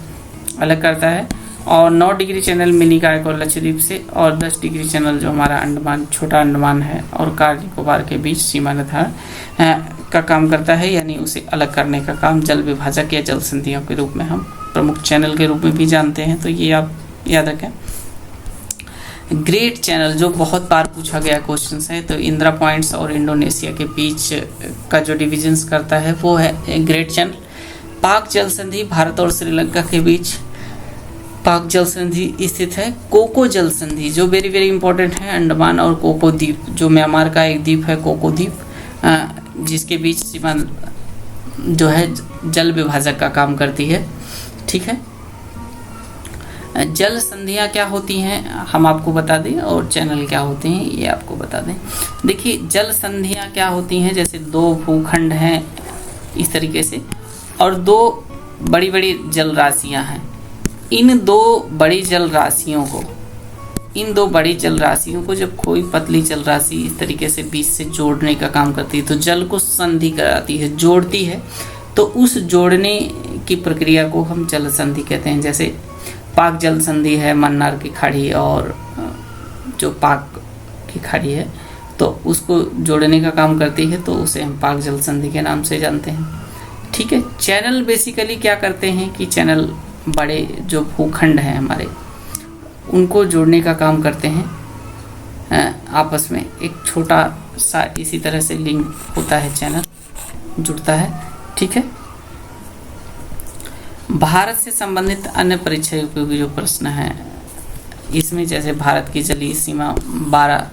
अलग करता है, और 9 डिग्री चैनल मिनीनिकाय को लक्षद्वीप से, और 10 डिग्री चैनल जो हमारा अंडमान, छोटा अंडमान है और कार निकोबार के बीच सीमा निर्धारण का काम करता है, यानी उसे अलग करने का काम जल विभाजक या जल संधियों के रूप में हम प्रमुख चैनल के रूप में भी जानते हैं। तो ये आप याद रखें। ग्रेट चैनल जो बहुत बार पूछा गया क्वेश्चन है, तो इंदिरा पॉइंट्स और इंडोनेशिया के बीच का जो डिविजन्स करता है वो है ग्रेट चैनल। पाक जल संधि भारत और श्रीलंका के बीच पाक जल संधि स्थित है। कोको जल संधि जो वेरी वेरी इंपॉर्टेंट है, अंडमान और कोको द्वीप जो म्यांमार का एक द्वीप है, कोको द्वीप, जिसके बीच सीमा जो है जल विभाजक का काम करती है। ठीक है, जल संधियां क्या होती हैं हम आपको बता दें, और चैनल क्या होते हैं ये आपको बता दें। देखिए, जल संधियां क्या होती हैं, जैसे 2 भूखंड हैं इस तरीके से, और 2 बड़ी बड़ी जल राशियां हैं। इन 2 बड़ी जल राशियों को जब कोई पतली जल राशि इस तरीके से बीच से जोड़ने का काम करती है, तो जल को संधि कराती है, जोड़ती है, तो उस जोड़ने की प्रक्रिया को हम जल संधि कहते हैं। जैसे पाक जल संधि है, मन्नार की खाड़ी और जो पाक की खाड़ी है, तो उसको जोड़ने का काम करती है, तो उसे हम पाक जल संधि के नाम से जानते हैं। ठीक है, चैनल बेसिकली क्या करते हैं कि चैनल बड़े जो भूखंड हैं हमारे, उनको जोड़ने का काम करते हैं आपस में। एक छोटा सा इसी तरह से लिंक होता है, चैनल जुड़ता है। ठीक है, भारत से संबंधित अन्य परीक्षा उपयोगी जो प्रश्न है इसमें, जैसे भारत की जलीय सीमा 12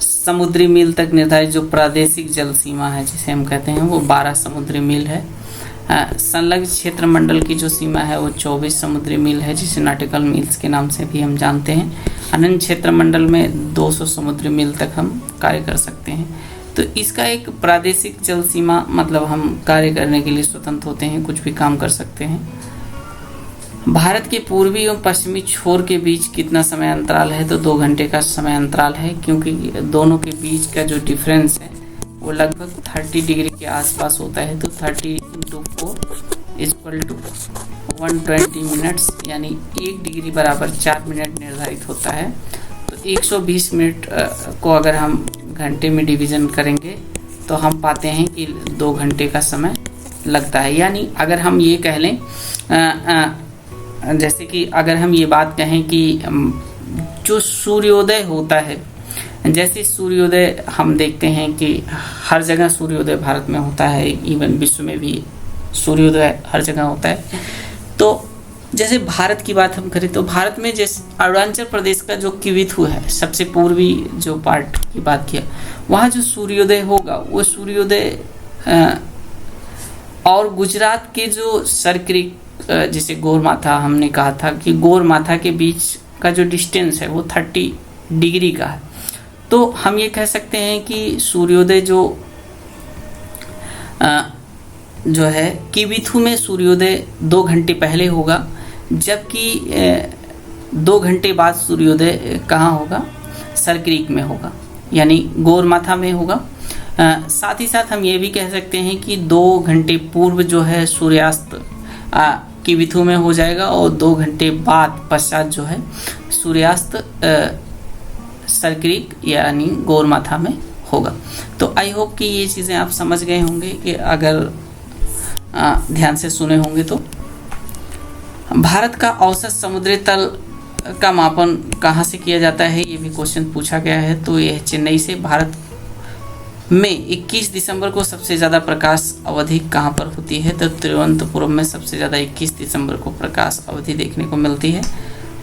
समुद्री मील तक निर्धारित जो प्रादेशिक जल सीमा है जिसे हम कहते हैं, वो 12 समुद्री मील है। संलग्न क्षेत्र मंडल की जो सीमा है वो 24 समुद्री मील है, जिसे नॉटिकल मील्स के नाम से भी हम जानते हैं। अनंत क्षेत्र मंडल में 200 समुद्री मील तक हम कार्य कर सकते हैं। तो इसका एक प्रादेशिक जल सीमा मतलब हम कार्य करने के लिए स्वतंत्र होते हैं, कुछ भी काम कर सकते हैं। भारत के पूर्वी एवं पश्चिमी छोर के बीच कितना समय अंतराल है? तो 2 घंटे का समय अंतराल है, क्योंकि दोनों के बीच का जो डिफरेंस है वो लगभग 30 डिग्री के आसपास होता है। तो 30 × 4 = 120 मिनट्स, यानी 1 डिग्री बराबर 4 मिनट निर्धारित होता है। तो 120 मिनट को अगर हम घंटे में डिवीज़न करेंगे तो हम पाते हैं कि 2 घंटे का समय लगता है। यानी अगर हम ये कह लें, जैसे कि अगर हम ये बात कहें कि जो सूर्योदय होता है, जैसे सूर्योदय हम देखते हैं कि हर जगह सूर्योदय भारत में होता है, इवन विश्व में भी सूर्योदय हर जगह होता है। तो जैसे भारत की बात हम करें तो भारत में जैसे अरुणाचल प्रदेश का जो किविथु है, सबसे पूर्वी जो पार्ट की बात किया, वहाँ जो सूर्योदय होगा वो सूर्योदय और गुजरात के जो सरक्रिक, जैसे गोरमाथा हमने कहा था कि गोरमाथा के बीच का जो डिस्टेंस है वो 30 डिग्री का है। तो हम ये कह सकते हैं कि सूर्योदय जो है किविथु में सूर्योदय 2 घंटे पहले होगा, जबकि 2 घंटे बाद सूर्योदय कहाँ होगा? सरक्रिक में होगा, यानी गोरमाथा में होगा। साथ ही साथ हम ये भी कह सकते हैं कि 2 घंटे पूर्व जो है सूर्यास्त किविथु में हो जाएगा और 2 घंटे बाद पश्चात जो है सूर्यास्त सरक्रिक यानी गोरमाथा में होगा। तो आई होप कि ये चीज़ें आप समझ गए होंगे कि अगर ध्यान से सुने होंगे तो। भारत का औसत समुद्री तल का मापन कहाँ से किया जाता है? ये भी क्वेश्चन पूछा गया है। तो यह चेन्नई से। भारत में 21 दिसंबर को सबसे ज़्यादा प्रकाश अवधि कहाँ पर होती है? तो तिरुवनंतपुरम में सबसे ज़्यादा 21 दिसंबर को प्रकाश अवधि देखने को मिलती है।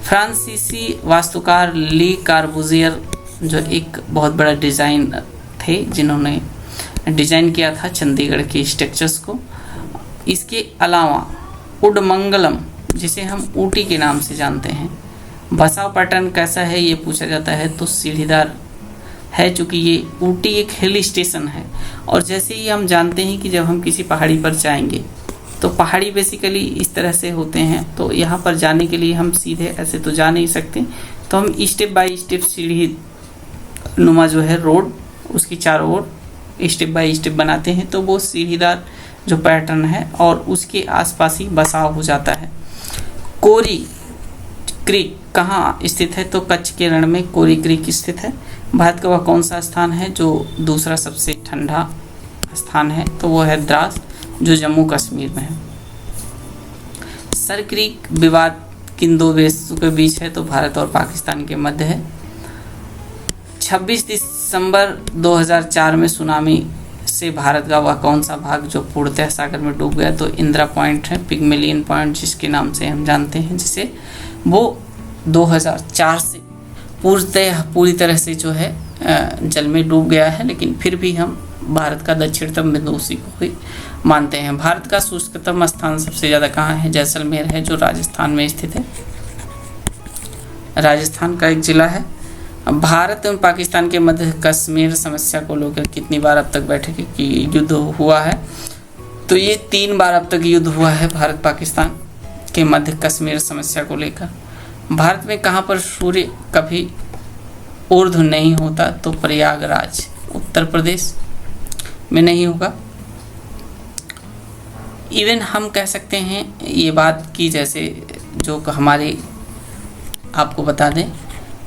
फ्रांसीसी वास्तुकार ली कार्बुजियर जो एक बहुत बड़ा डिज़ाइन थे, जिन्होंने डिज़ाइन किया था चंडीगढ़ के स्ट्रक्चर्स को। इसके अलावा उडमंगलम, जिसे हम ऊटी के नाम से जानते हैं, बसाव पैटर्न कैसा है ये पूछा जाता है तो सीढ़ीदार है, चूँकि ये ऊटी एक हिल स्टेशन है। और जैसे ही हम जानते हैं कि जब हम किसी पहाड़ी पर जाएंगे तो पहाड़ी बेसिकली इस तरह से होते हैं, तो यहाँ पर जाने के लिए हम सीधे ऐसे तो जा नहीं सकते, तो हम स्टेप बाय स्टेप सीढ़ी नुमा जो है रोड, उसकी चारों ओर स्टेप बाय स्टेप बनाते हैं, तो वो सीढ़ीदार जो पैटर्न है और उसके आसपास ही बसाव हो जाता है। कोरी क्रीक कहाँ स्थित है? तो कच्छ के रण में कोरी क्रीक स्थित है। भारत का वह कौन सा स्थान है जो दूसरा सबसे ठंडा स्थान है? तो वो है द्रास, जो जम्मू कश्मीर में है। सरक्रिक विवाद किन 2 देशों के बीच है? तो भारत और पाकिस्तान के मध्य है। 26 दिसंबर 2004 में सुनामी से भारत का वह कौन सा भाग जो पूर्णतः सागर में डूब गया? तो इंदिरा पॉइंट है, पिग्मेलियन पॉइंट जिसके नाम से हम जानते हैं, जिसे वो 2004 से पूरी तरह से जो है जल में डूब गया है, लेकिन फिर भी हम भारत का दक्षिणतम बिंदु उसी को ही मानते हैं। भारत का शुष्कतम स्थान सबसे ज़्यादा कहाँ है? जैसलमेर है, जो राजस्थान में स्थित है। राजस्थान का एक जिला है। भारत एवं पाकिस्तान के मध्य कश्मीर समस्या को लेकर कितनी बार अब तक बैठक की युद्ध हुआ है? तो ये 3 बार अब तक युद्ध हुआ है भारत पाकिस्तान के मध्य कश्मीर समस्या को लेकर। भारत में कहाँ पर सूर्य कभी ऊर्ध्व नहीं होता? तो प्रयागराज, उत्तर प्रदेश में नहीं होगा। इवन हम कह सकते हैं ये बात की, जैसे जो हमारे आपको बता दें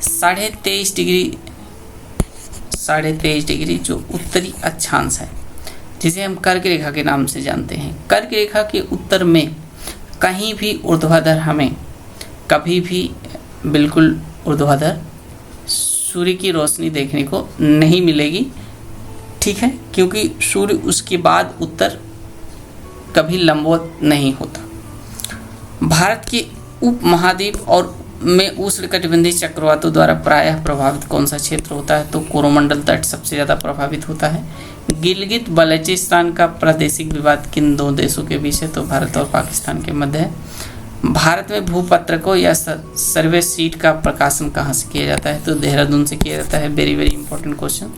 23.5 डिग्री जो उत्तरी अक्षांश है, जिसे हम कर्क रेखा के नाम से जानते हैं। कर्क रेखा के उत्तर में कहीं भी ऊर्ध्वाधर हमें कभी भी बिल्कुल ऊर्ध्वाधर सूर्य की रोशनी देखने को नहीं मिलेगी, ठीक है, क्योंकि सूर्य उसके बाद उत्तर कभी लंबवत नहीं होता। भारत के उपमहाद्वीप और में उष्णकटिबंधीय चक्रवातों द्वारा प्रायः प्रभावित कौन सा क्षेत्र होता है? तो कोरोमंडल तट सबसे ज़्यादा प्रभावित होता है। गिलगित बल्चिस्तान का प्रादेशिक विवाद किन 2 देशों के बीच है? तो भारत और पाकिस्तान के मध्य है। भारत में भूपत्रकों या सर्वे शीट का प्रकाशन कहाँ से किया जाता है? तो देहरादून से किया जाता है। Very very important question.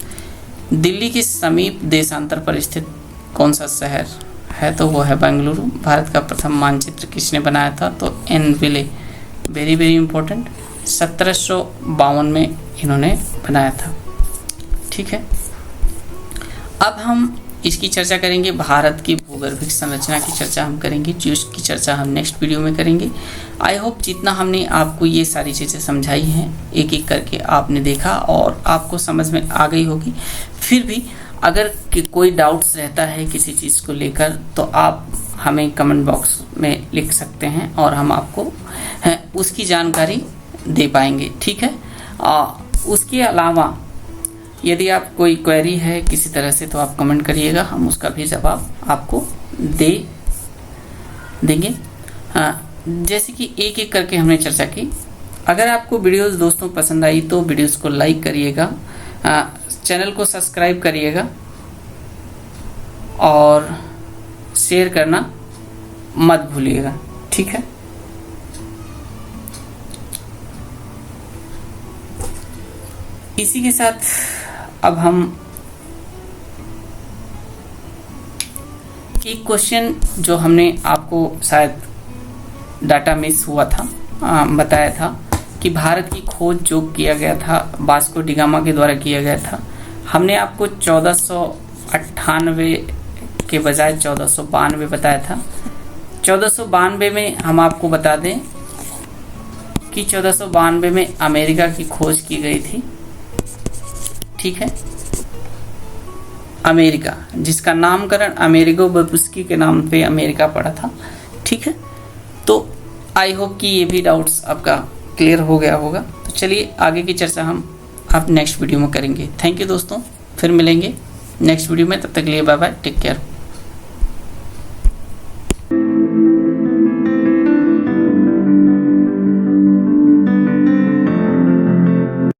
Delhi के समीप देशांतर पर स्थित कौन सा शहर है तो वो है बेंगलुरु। भारत का प्रथम मानचित्र किसने बनाया था? तो एन विले, वेरी वेरी इंपॉर्टेंट, 1752 में इन्होंने बनाया था। ठीक है, अब हम इसकी चर्चा करेंगे। भारत की भूगर्भिक संरचना की चर्चा हम करेंगे, जिसकी चर्चा हम नेक्स्ट वीडियो में करेंगे। आई होप जितना हमने आपको ये सारी चीज़ें समझाई हैं, एक एक करके आपने देखा और आपको समझ में आ गई होगी। फिर भी अगर कोई डाउट्स रहता है किसी चीज़ को लेकर तो आप हमें कमेंट बॉक्स में लिख सकते हैं और हम आपको उसकी जानकारी दे पाएंगे। ठीक है, उसके अलावा यदि आप कोई क्वेरी है किसी तरह से तो आप कमेंट करिएगा, हम उसका भी जवाब आपको देंगे। जैसे कि एक एक करके हमने चर्चा की। अगर आपको वीडियोस दोस्तों पसंद आई तो वीडियोस को लाइक करिएगा, चैनल को सब्सक्राइब करिएगा और शेयर करना मत भूलिएगा। ठीक है, इसी के साथ अब हम एक क्वेश्चन जो हमने आपको शायद डाटा मिस हुआ था, बताया था कि भारत की खोज जो किया गया था वास्को डी गामा के द्वारा किया गया था। हमने आपको 1498 के बजाय 1492 बताया था। 1492 में हम आपको बता दें कि 1492 में अमेरिका की खोज की गई थी। ठीक है, अमेरिका, जिसका नामकरण अमेरिगो वेस्पुस्की के नाम पे अमेरिका पड़ा था। ठीक है, तो आई होप कि ये भी डाउट्स आपका क्लियर हो गया होगा। तो चलिए आगे की चर्चा हम आप नेक्स्ट वीडियो में करेंगे। थैंक यू दोस्तों, फिर मिलेंगे नेक्स्ट वीडियो में, तब तक के लिए बाय बाय, टेक केयर।